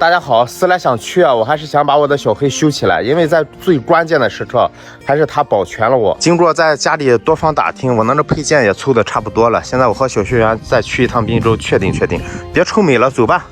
大家好，思来想去啊，我还是想把我的小黑修起来，因为在最关键的时刻，还是它保全了我。经过在家里多方打听，我那配件也凑的差不多了。现在我和小学员再去一趟滨州，确定。别臭美了，走吧。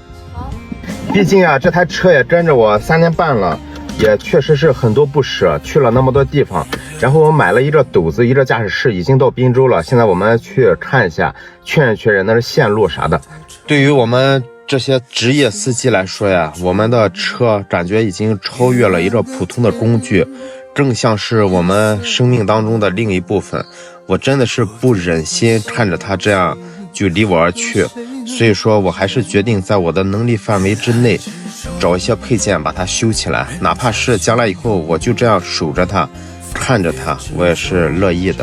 毕竟啊，这台车也跟着我3年半了，也确实是很多不舍，去了那么多地方。然后我买了一个斗子，一个驾驶室，已经到滨州了。现在我们去看一下，确认那是线路啥的。对于我们这些职业司机来说呀，我们的车感觉已经超越了一个普通的工具，更像是我们生命当中的另一部分。我真的是不忍心看着它这样就离我而去，所以说我还是决定在我的能力范围之内找一些配件把它修起来，哪怕是将来以后我就这样守着它看着它，我也是乐意的。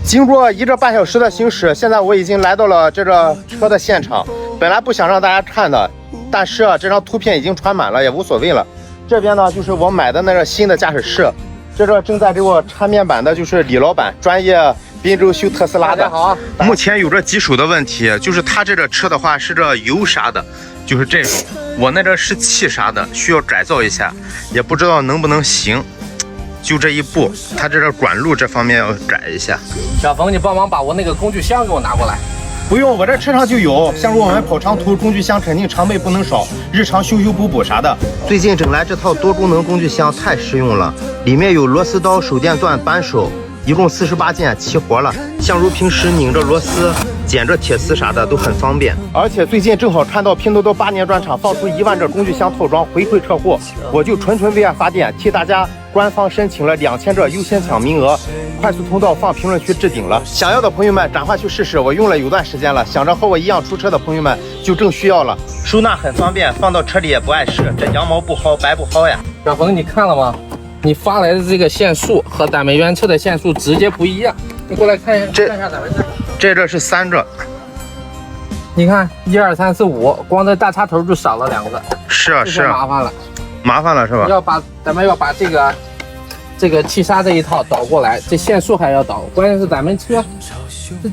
经过1个半小时的行驶，现在我已经来到了这个车的现场。本来不想让大家看的，但是这张图片已经传满了，也无所谓了。这边呢就是我买的那个新的驾驶室，这个正在给我拆面板的就是李老板，专业滨州修特斯拉的。大家好。目前有着棘手的问题，就是他这个车的话是这油砂的，就是这种，我那个是气砂的，需要改造一下，也不知道能不能行。就这一步，它这个管路这方面要改一下。小冯，你帮忙把我那个工具箱给我拿过来。不用，我这车上就有。像如我们跑长途，工具箱肯定常备不能少，日常修补啥的。最近整来这套多功能工具箱太实用了，里面有螺丝刀、手电钻、扳手，一共48件，齐活了。像如平时拧着螺丝、剪着铁丝啥的都很方便。而且最近正好看到拼多多8年专场放出1万个工具箱套装回馈客户，我就纯为爱发电，替大家官方申请了2000个优先抢名额，快速通道放评论区置顶了。想要的朋友们赶快去试试，我用了有段时间了，想着和我一样出车的朋友们就更需要了。收纳很方便，放到车里也不碍事，这羊毛不薅白不薅呀。小冯，你看了吗？你发来的这个线束和咱们原车的线束直接不一样，你过来看一下，看一下咱们这是3个，你看1、2、3、4、5，光这大插头就少了2个。是，麻烦了是吧？咱们要把这个气砂这一套导过来，这线束还要导，关键是咱们车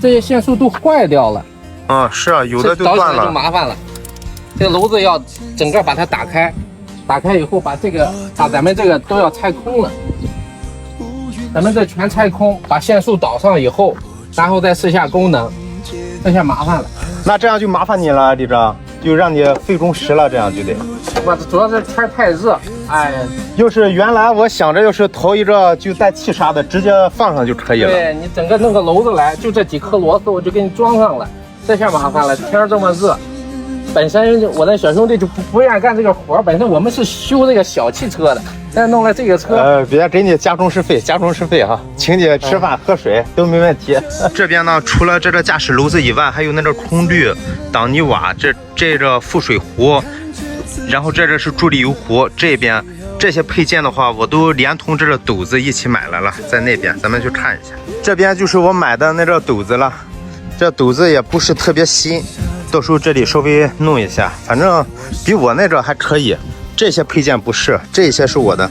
这些线束都坏掉了。是啊，有的就断了，导起来就麻烦了。这个篓子要整个把它打开，打开以后把咱们这个都要拆空了，咱们这全拆空，把线束导上以后，然后再试下功能，这下麻烦了。那这样就麻烦你了，李哲，就让你费工时了，这样就得。我主要是天太热，哎。要是原来我想着要是淘一个就带气砂的，直接放上就可以了。对，你整个弄个篓子来，就这几颗螺丝我就给你装上了，这下麻烦了。天这么热，本身我的小兄弟就不愿意干这个活，本身我们是修这个小汽车的，但是弄了这个车，别给你加工时费哈，请你吃饭喝水都没问题。这边呢，除了这个驾驶篓子以外，还有那个空滤、挡泥瓦，这个附水壶，然后这是助力油壶，这边这些配件的话，我都连同这个斗子一起买来了，在那边咱们去看一下。这边就是我买的那个斗子了，这斗子也不是特别新，到时候这里稍微弄一下，反正比我那个还可以。这些配件不是，这些是我的。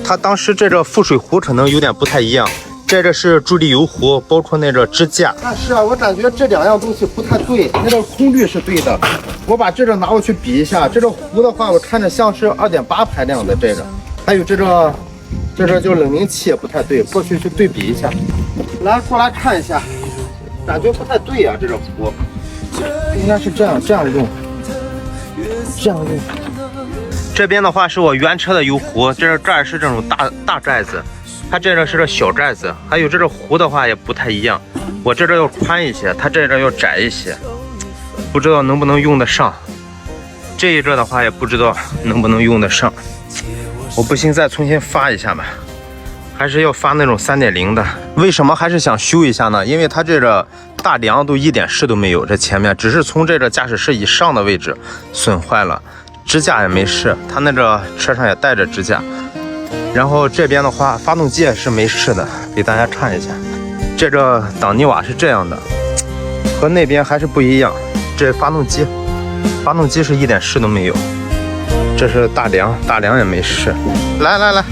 它当时这个附水壶可能有点不太一样，这个是助力油壶，包括那个支架。但是啊，我感觉这2样东西不太对，那个空滤是对的。我把这个拿过去比一下，这个壶的话，我看着像是2.8排量的这个，还有这个就冷凝器也不太对，过去去对比一下。过来看一下，感觉不太对呀，这个壶应该是这样用。这边的话是我原车的油壶，这儿是这种大盖子，它这个是个小盖子，还有这个壶的话也不太一样，我这个要宽一些，它这个要窄一些，不知道能不能用得上。这一个的话也不知道能不能用得上，我不行再重新发一下吧，还是要发那种3.0的。为什么还是想修一下呢？因为它这个大梁都一点事都没有，这前面只是从这个驾驶室以上的位置损坏了，支架也没事，它那个车上也带着支架。然后这边的话，发动机也是没事的，给大家看一下。这个挡泥瓦是这样的，和那边还是不一样。这发动机是一点事都没有。这是大梁，大梁也没事。来，来，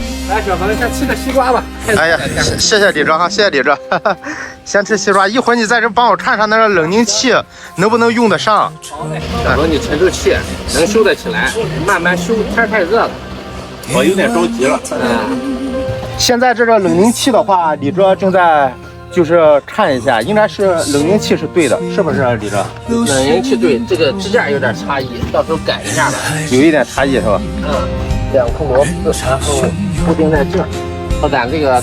小朋友先吃个西瓜吧。哎呀，谢谢李哲哈，谢谢李哲。先吃西瓜，一会儿你在这帮我看看那个冷凝器能不能用得上。小朋友，你沉住气，能修得起来，慢慢修，天太热了。我有点着急了。现在这个冷凝器的话，李哲正在就是看一下，应该是冷凝器是对的，是不是李哲？冷凝器对，这个支架有点差异，到时候改一下吧。有一点差异是吧？两颗螺丝，然后固定在这儿，和咱这个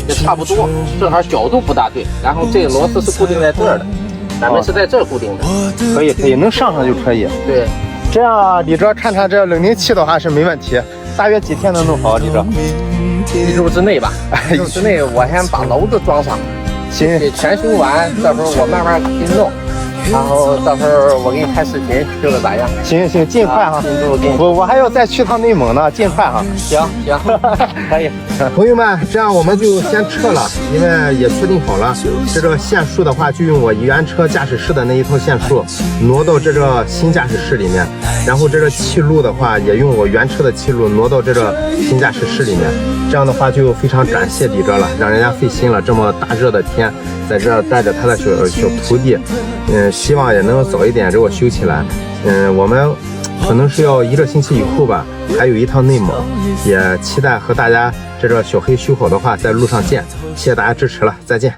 也差不多，正好角度不大对。然后这个螺丝是固定在这儿的，咱们是在这儿固定的。可以，能上就可以。对，这样李哲看看这冷凝器的话是没问题，大约几天能弄好？李哲1周之内吧。1周之内我先把楼子装上，行，给全修完，到时候我慢慢给你弄。然后到时候我给你拍视频，修的咋样？行，尽快哈。我还要再去趟内蒙呢，尽快哈。行，可以。朋友们，这样我们就先撤了，因为也确定好了，这个线束的话就用我原车驾驶室的那一套线束挪到这个新驾驶室里面，然后这个气路的话也用我原车的气路挪到这个新驾驶室里面。这样的话就非常感谢李哲了，让人家费心了，这么大热的天，在这带着他的小徒弟，希望也能早一点给我修起来。我们可能是要1个星期以后吧，还有一趟内蒙，也期待和大家这个小黑修好的话在路上见。谢谢大家支持了，再见。